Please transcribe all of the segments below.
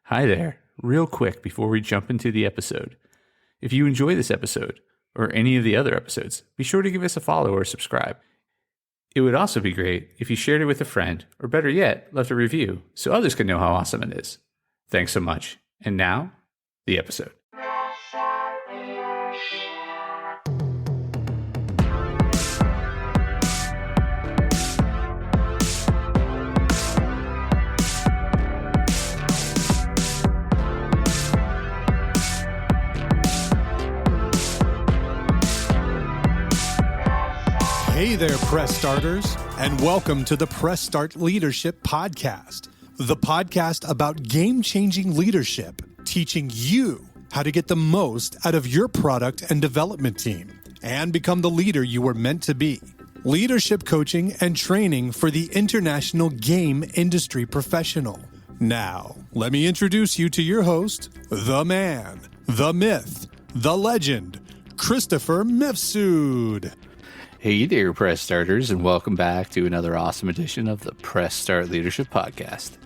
Hi there. Real quick before we jump into the episode. If you enjoy this episode, or any of the other episodes, be sure to give us a follow or subscribe. It would also be great if you shared it with a friend, or better yet, left a review so others can know how awesome it is. Thanks so much. And now, the episode. Hey there, press starters, and welcome to the Press Start Leadership Podcast, the podcast about game-changing leadership, teaching you how to get the most out of your product and development team and become the leader you were meant to be. Leadership coaching and training for the international game industry professional. Now, let me introduce you to your host, the man, the myth, the legend, Christopher Mifsud. Hey there, Press Starters, and welcome back to another awesome edition of the Press Start Leadership Podcast.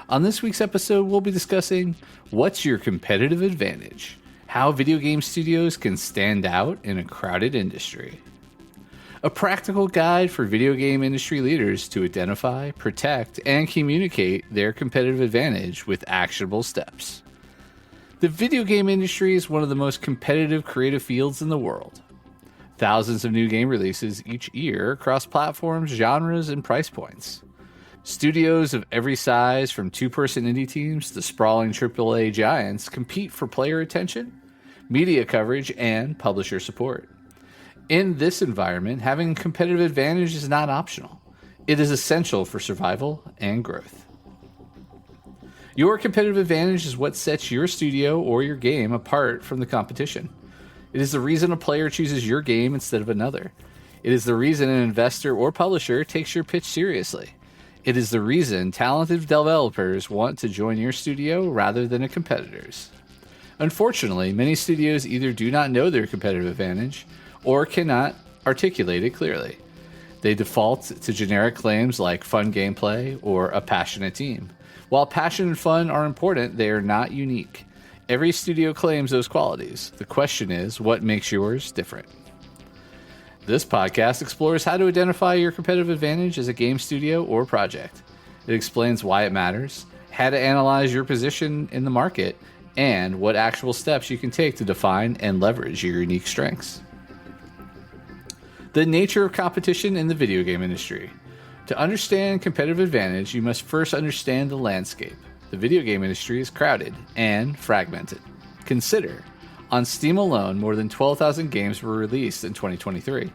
On this week's episode, we'll be discussing what's your competitive advantage, how video game studios can stand out in a crowded industry, a practical guide for video game industry leaders to identify, protect, and communicate their competitive advantage with actionable steps. The video game industry is one of the most competitive creative fields in the world. Thousands of new game releases each year across platforms, genres, and price points. Studios of every size, from two-person indie teams to sprawling AAA giants, compete for player attention, media coverage, and publisher support. In this environment, having a competitive advantage is not optional. It is essential for survival and growth. Your competitive advantage is what sets your studio or your game apart from the competition. It is the reason a player chooses your game instead of another. It is the reason an investor or publisher takes your pitch seriously. It is the reason talented developers want to join your studio rather than a competitor's. Unfortunately, many studios either do not know their competitive advantage or cannot articulate it clearly. They default to generic claims like fun gameplay or a passionate team. While passion and fun are important, they are not unique. Every studio claims those qualities. The question is, what makes yours different? This podcast explores how to identify your competitive advantage as a game studio or project. It explains why it matters, how to analyze your position in the market, and what actual steps you can take to define and leverage your unique strengths. The nature of competition in the video game industry. To understand competitive advantage, you must first understand the landscape. The video game industry is crowded and fragmented. Consider, on Steam alone, more than 12,000 games were released in 2023.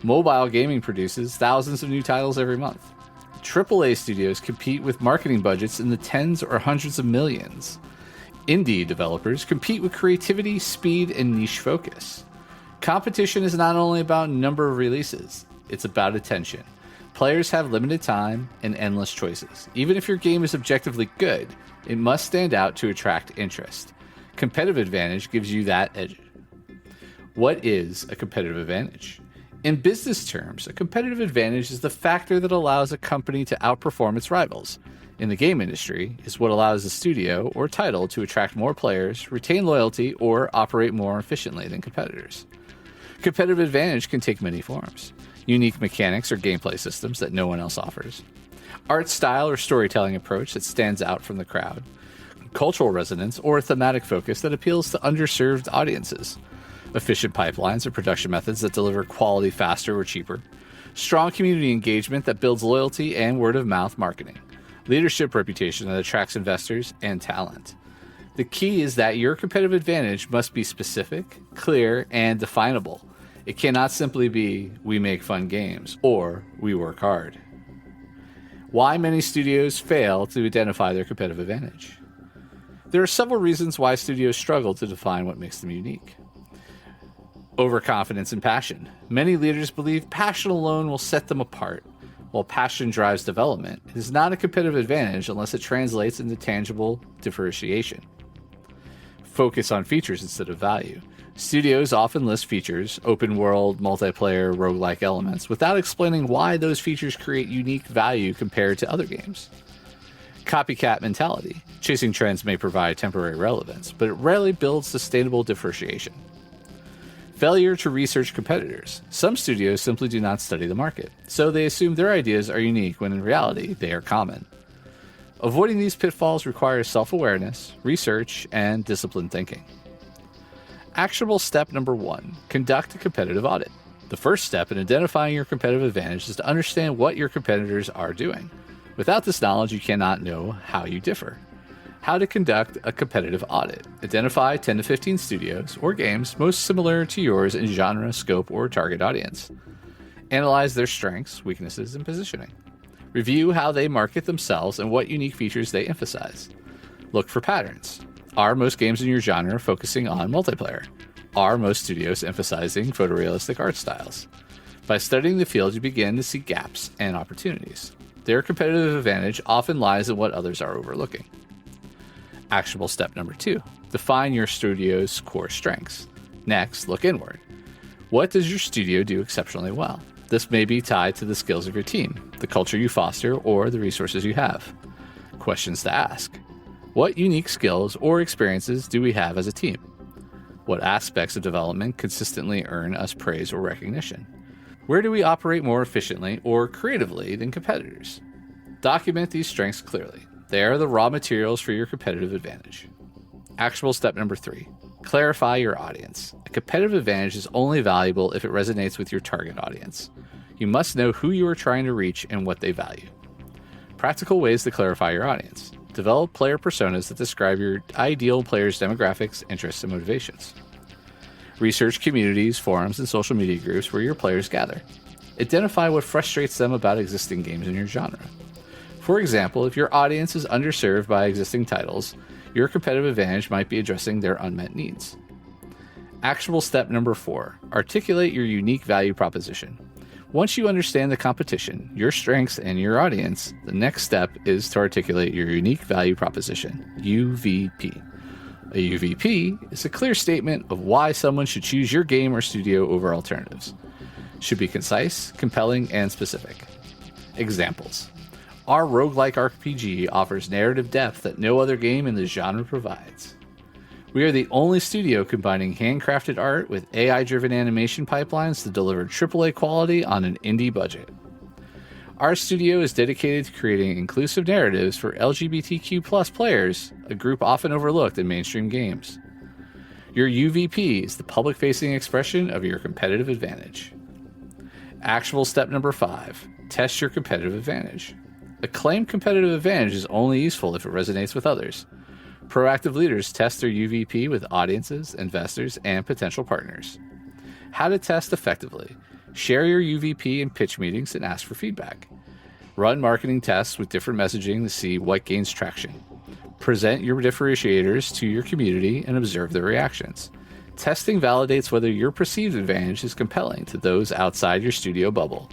Mobile gaming produces thousands of new titles every month. AAA studios compete with marketing budgets in the tens or hundreds of millions. Indie developers compete with creativity, speed, and niche focus. Competition is not only about number of releases, it's about attention. Players have limited time and endless choices. Even if your game is objectively good, it must stand out to attract interest. Competitive advantage gives you that edge. What is a competitive advantage? In business terms, a competitive advantage is the factor that allows a company to outperform its rivals. In the game industry, is what allows a studio or title to attract more players, retain loyalty, or operate more efficiently than competitors. Competitive advantage can take many forms. Unique mechanics or gameplay systems that no one else offers. Art style or storytelling approach that stands out from the crowd. Cultural resonance or a thematic focus that appeals to underserved audiences. Efficient pipelines or production methods that deliver quality faster or cheaper. Strong community engagement that builds loyalty and word-of-mouth marketing. Leadership reputation that attracts investors and talent. The key is that your competitive advantage must be specific, clear, and definable. It cannot simply be, we make fun games, or we work hard. Why many studios fail to identify their competitive advantage. There are several reasons why studios struggle to define what makes them unique. Overconfidence and passion. Many leaders believe passion alone will set them apart. While passion drives development, it is not a competitive advantage unless it translates into tangible differentiation. Focus on features instead of value. Studios often list features, open world, multiplayer, roguelike elements, without explaining why those features create unique value compared to other games. Copycat mentality. Chasing trends may provide temporary relevance, but it rarely builds sustainable differentiation. Failure to research competitors. Some studios simply do not study the market, so they assume their ideas are unique when in reality they are common. Avoiding these pitfalls requires self-awareness, research, and disciplined thinking. Actionable step number 1, conduct a competitive audit. The first step in identifying your competitive advantage is to understand what your competitors are doing. Without this knowledge, you cannot know how you differ. How to conduct a competitive audit. Identify 10 to 15 studios or games most similar to yours in genre, scope, or target audience. Analyze their strengths, weaknesses, and positioning. Review how they market themselves and what unique features they emphasize. Look for patterns. Are most games in your genre focusing on multiplayer? Are most studios emphasizing photorealistic art styles? By studying the field, you begin to see gaps and opportunities. Their competitive advantage often lies in what others are overlooking. Actionable step number 2, define your studio's core strengths. Next, look inward. What does your studio do exceptionally well? This may be tied to the skills of your team, the culture you foster, or the resources you have. Questions to ask. What unique skills or experiences do we have as a team? What aspects of development consistently earn us praise or recognition? Where do we operate more efficiently or creatively than competitors? Document these strengths clearly. They are the raw materials for your competitive advantage. Actionable step number 3, clarify your audience. A competitive advantage is only valuable if it resonates with your target audience. You must know who you are trying to reach and what they value. Practical ways to clarify your audience. Develop player personas that describe your ideal player's demographics, interests, and motivations. Research communities, forums, and social media groups where your players gather. Identify what frustrates them about existing games in your genre. For example, if your audience is underserved by existing titles, your competitive advantage might be addressing their unmet needs. Actionable step number 4, articulate your unique value proposition. Once you understand the competition, your strengths, and your audience, the next step is to articulate your unique value proposition, UVP. A UVP is a clear statement of why someone should choose your game or studio over alternatives. Should be concise, compelling, and specific. Examples. Our roguelike RPG offers narrative depth that no other game in the genre provides. We are the only studio combining handcrafted art with AI-driven animation pipelines to deliver AAA quality on an indie budget. Our studio is dedicated to creating inclusive narratives for LGBTQ+ players, a group often overlooked in mainstream games. Your UVP is the public-facing expression of your competitive advantage. Actionable step number 5, test your competitive advantage. A claimed competitive advantage is only useful if it resonates with others. Proactive leaders test their UVP with audiences, investors, and potential partners. How to test effectively. Share your UVP in pitch meetings and ask for feedback. Run marketing tests with different messaging to see what gains traction. Present your differentiators to your community and observe their reactions. Testing validates whether your perceived advantage is compelling to those outside your studio bubble.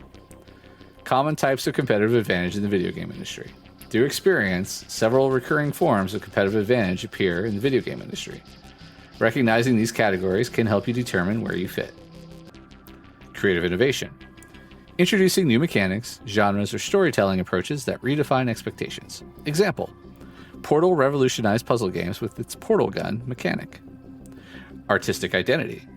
Common types of competitive advantage in the video game industry. Through experience, several recurring forms of competitive advantage appear in the video game industry. Recognizing these categories can help you determine where you fit. Creative innovation. Introducing new mechanics, genres, or storytelling approaches that redefine expectations. Example. Portal revolutionized puzzle games with its portal gun mechanic. Artistic identity.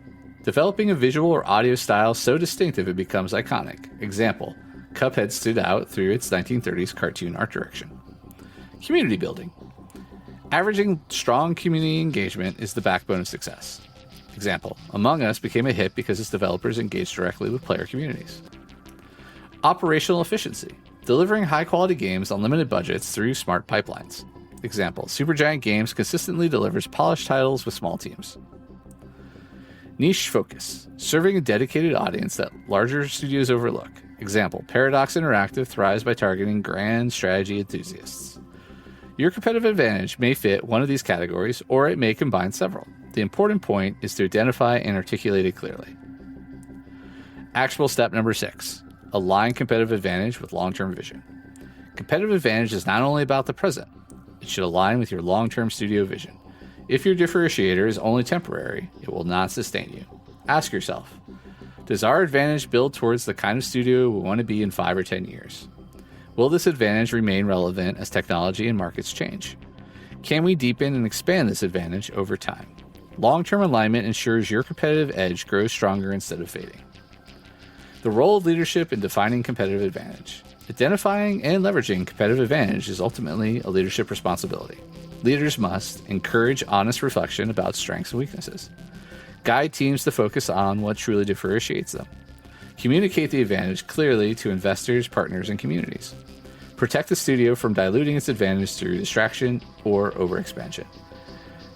Developing a visual or audio style so distinctive it becomes iconic. Example. Cuphead stood out through its 1930s cartoon art direction. Community building. Averaging strong community engagement is the backbone of success. Example, Among Us became a hit because its developers engaged directly with player communities. Operational efficiency. Delivering high-quality games on limited budgets through smart pipelines. Example, Supergiant Games consistently delivers polished titles with small teams. Niche focus. Serving a dedicated audience that larger studios overlook. Example, Paradox Interactive thrives by targeting grand strategy enthusiasts. Your competitive advantage may fit one of these categories, or it may combine several. The important point is to identify and articulate it clearly. Actionable step number 6. Align competitive advantage with long-term vision. Competitive advantage is not only about the present. It should align with your long-term studio vision. If your differentiator is only temporary, it will not sustain you. Ask yourself, does our advantage build towards the kind of studio we want to be in 5 or 10 years? Will this advantage remain relevant as technology and markets change? Can we deepen and expand this advantage over time? Long-term alignment ensures your competitive edge grows stronger instead of fading. The role of leadership in defining competitive advantage. Identifying and leveraging competitive advantage is ultimately a leadership responsibility. Leaders must encourage honest reflection about strengths and weaknesses, guide teams to focus on what truly differentiates them, communicate the advantage clearly to investors, partners, and communities, protect the studio from diluting its advantage through distraction or overexpansion.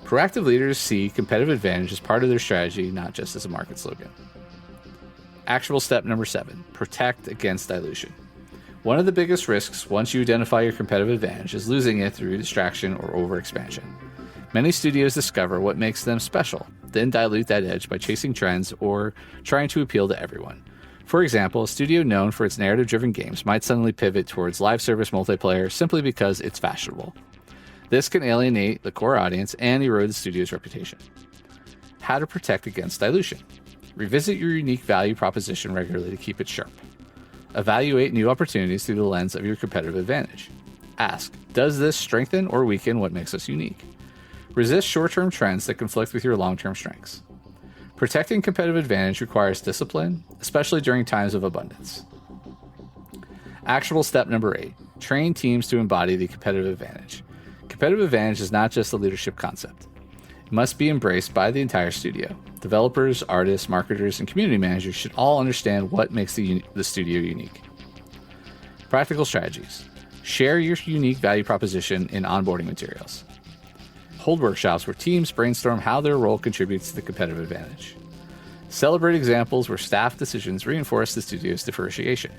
Proactive leaders see competitive advantage as part of their strategy, not just as a market slogan. Actual step number 7, protect against dilution. One of the biggest risks once you identify your competitive advantage is losing it through distraction or overexpansion. Many studios discover what makes them special, then dilute that edge by chasing trends or trying to appeal to everyone. For example, a studio known for its narrative-driven games might suddenly pivot towards live service multiplayer simply because it's fashionable. This can alienate the core audience and erode the studio's reputation. How to protect against dilution. Revisit your unique value proposition regularly to keep it sharp. Evaluate new opportunities through the lens of your competitive advantage. Ask, does this strengthen or weaken what makes us unique? Resist short-term trends that conflict with your long-term strengths. Protecting competitive advantage requires discipline, especially during times of abundance. Actual step number 8, train teams to embody the competitive advantage. Competitive advantage is not just a leadership concept. It must be embraced by the entire studio. Developers, artists, marketers, and community managers should all understand what makes the studio unique. Practical strategies. Share your unique value proposition in onboarding materials. Hold workshops where teams brainstorm how their role contributes to the competitive advantage. Celebrate examples where staff decisions reinforce the studio's differentiation.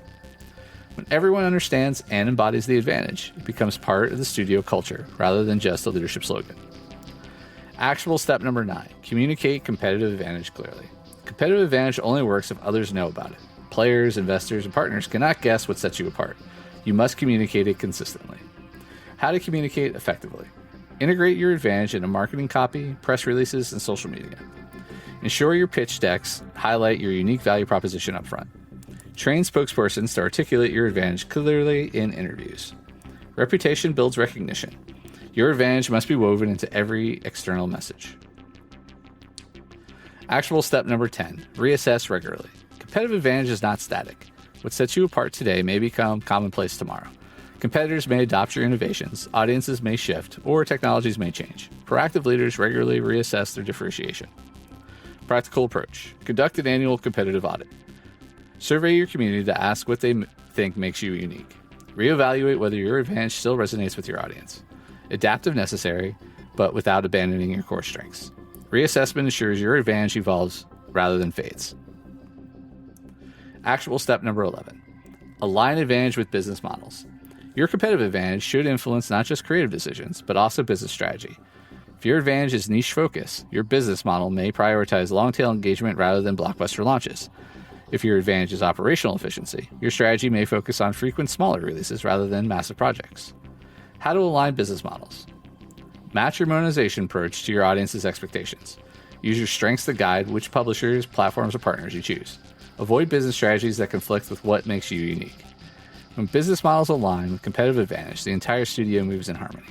When everyone understands and embodies the advantage, it becomes part of the studio culture rather than just a leadership slogan. Actual step number 9, communicate competitive advantage clearly. Competitive advantage only works if others know about it. Players, investors, and partners cannot guess what sets you apart. You must communicate it consistently. How to communicate effectively. Integrate your advantage into marketing copy, press releases, and social media. Ensure your pitch decks highlight your unique value proposition up front. Train spokespersons to articulate your advantage clearly in interviews. Reputation builds recognition. Your advantage must be woven into every external message. Actual step number 10, reassess regularly. Competitive advantage is not static. What sets you apart today may become commonplace tomorrow. Competitors may adopt your innovations, audiences may shift, or technologies may change. Proactive leaders regularly reassess their differentiation. Practical approach. Conduct an annual competitive audit. Survey your community to ask what they think makes you unique. Reevaluate whether your advantage still resonates with your audience. Adapt if necessary, but without abandoning your core strengths. Reassessment ensures your advantage evolves rather than fades. Actual step number 11. Align advantage with business models. Your competitive advantage should influence not just creative decisions, but also business strategy. If your advantage is niche focus, your business model may prioritize long-tail engagement rather than blockbuster launches. If your advantage is operational efficiency, your strategy may focus on frequent smaller releases rather than massive projects. How to align business models. Match your monetization approach to your audience's expectations. Use your strengths to guide which publishers, platforms, or partners you choose. Avoid business strategies that conflict with what makes you unique. When business models align with competitive advantage, the entire studio moves in harmony.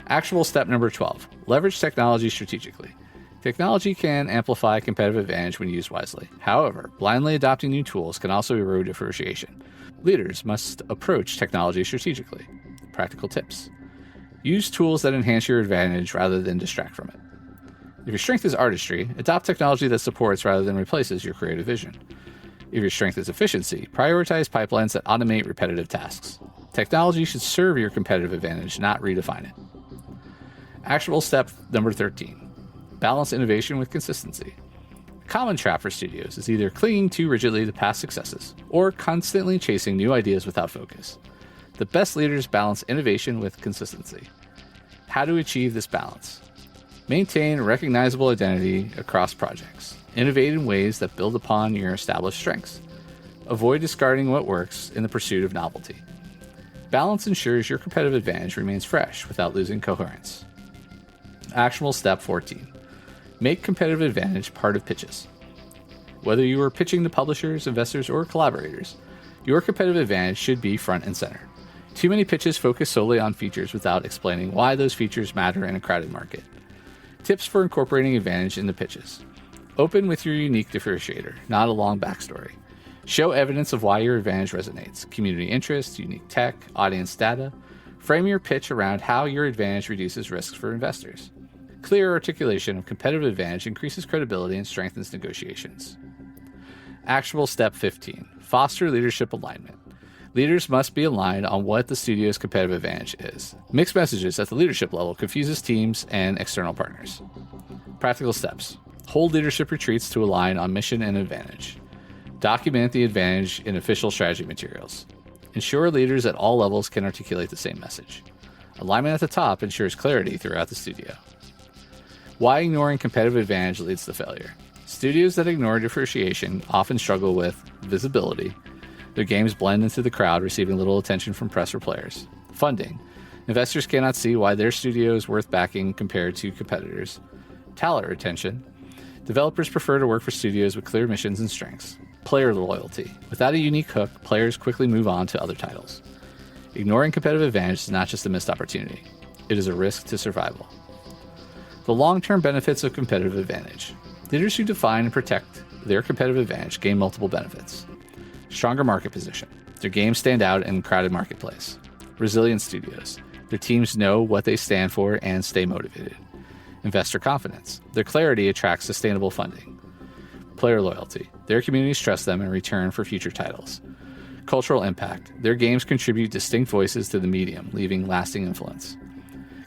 Actual step number 12. Leverage technology strategically. Technology can amplify competitive advantage when used wisely. However, blindly adopting new tools can also erode differentiation. Leaders must approach technology strategically. Practical tips. Use tools that enhance your advantage rather than distract from it. If your strength is artistry, adopt technology that supports rather than replaces your creative vision. If your strength is efficiency, prioritize pipelines that automate repetitive tasks. Technology should serve your competitive advantage, not redefine it. Actual step number 13. Balance innovation with consistency. A common trap for studios is either clinging too rigidly to past successes or constantly chasing new ideas without focus. The best leaders balance innovation with consistency. How to achieve this balance? Maintain a recognizable identity across projects. Innovate in ways that build upon your established strengths. Avoid discarding what works in the pursuit of novelty. Balance ensures your competitive advantage remains fresh without losing coherence. Actionable step 14. Make competitive advantage part of pitches. Whether you are pitching to publishers, investors, or collaborators, Your competitive advantage should be front and center. Too many pitches focus solely on features without explaining why those features matter in a crowded market. Tips for incorporating advantage into pitches. Open with your unique differentiator, not a long backstory. Show evidence of why your advantage resonates, community interest, unique tech, audience data. Frame your pitch around how your advantage reduces risks for investors. Clear articulation of competitive advantage increases credibility and strengthens negotiations. Actionable step 15. Foster leadership alignment. Leaders must be aligned on what the studio's competitive advantage is. Mixed messages at the leadership level confuses teams and external partners. Practical steps. Hold leadership retreats to align on mission and advantage. Document the advantage in official strategy materials. Ensure leaders at all levels can articulate the same message. Alignment at the top ensures clarity throughout the studio. Why ignoring competitive advantage leads to failure. Studios that ignore differentiation often struggle with visibility. Their games blend into the crowd, receiving little attention from press or players. Funding. Investors cannot see why their studio is worth backing compared to competitors. Talent retention. Developers prefer to work for studios with clear missions and strengths. Player loyalty. Without a unique hook, players quickly move on to other titles. Ignoring competitive advantage is not just a missed opportunity. It is a risk to survival. The long-term benefits of competitive advantage. Leaders who define and protect their competitive advantage gain multiple benefits. Stronger market position. Their games stand out in a crowded marketplace. Resilient studios. Their teams know what they stand for and stay motivated. Investor confidence. Their clarity attracts sustainable funding. Player loyalty. Their communities trust them in return for future titles. Cultural impact. Their games contribute distinct voices to the medium, leaving lasting influence.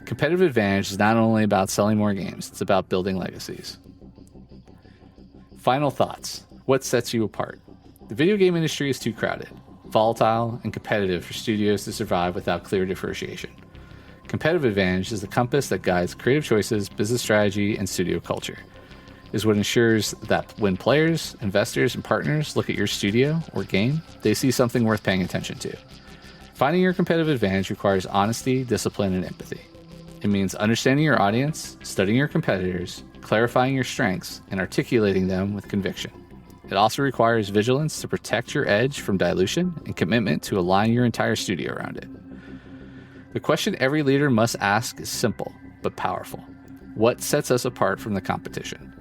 Competitive advantage is not only about selling more games, it's about building legacies. Final thoughts. What sets you apart? The video game industry is too crowded, volatile, and competitive for studios to survive without clear differentiation. Competitive advantage is the compass that guides creative choices, business strategy, and studio culture. It is what ensures that when players, investors, and partners look at your studio or game, they see something worth paying attention to. Finding your competitive advantage requires honesty, discipline, and empathy. It means understanding your audience, studying your competitors, clarifying your strengths, and articulating them with conviction. It also requires vigilance to protect your edge from dilution and commitment to align your entire studio around it. The question every leader must ask is simple but powerful. What sets us apart from the competition?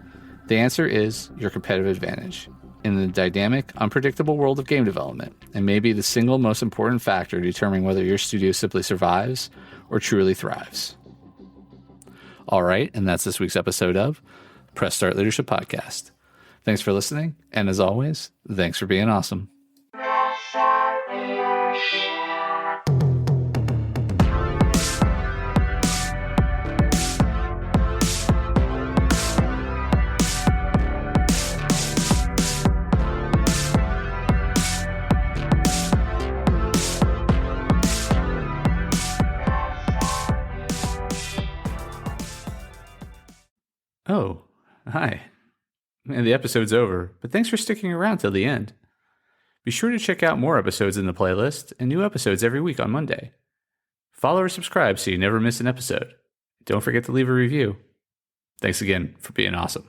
The answer is your competitive advantage. In the dynamic, unpredictable world of game development, and maybe the single most important factor determining whether your studio simply survives or truly thrives. All right, and that's this week's episode of Press Start Leadership Podcast. Thanks for listening, and as always, thanks for being awesome. Oh, hi. And the episode's over, but thanks for sticking around till the end. Be sure to check out more episodes in the playlist and new episodes every week on Monday. Follow or subscribe so you never miss an episode. Don't forget to leave a review. Thanks again for being awesome.